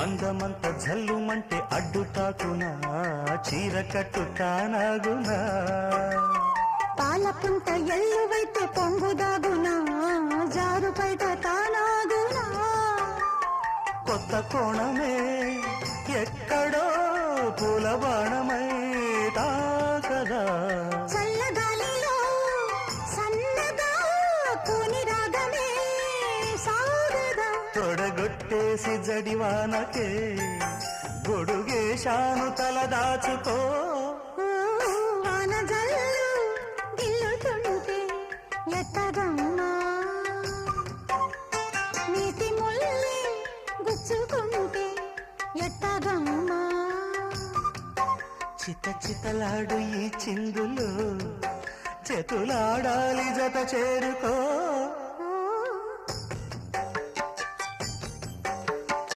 అందమంత జల్లుమంటే అడ్డు తాకునా చీర కట్టు తానాగునా పాలపుంట ఎల్లువైతే పొంగుదాగునా జారు బయట తానాగునా కొత్త కోణమే ఎక్కడో పూల బాణమై తాకదా చల్లగాలిలో సన్నగా కూని రాగమే సాగదా తొడగొట్టేసి జడివానకే గొడుగేశాను తల దాచుకో వాన జల్లు గిల్లుతుంటే ఎత్తగమ్మా నీటి ముల్లి గుచ్చుకుంటే ఎత్తగమ్మా చిత చితలాడు ఈ చిందులు చేతులాడాలి జత చేరుకో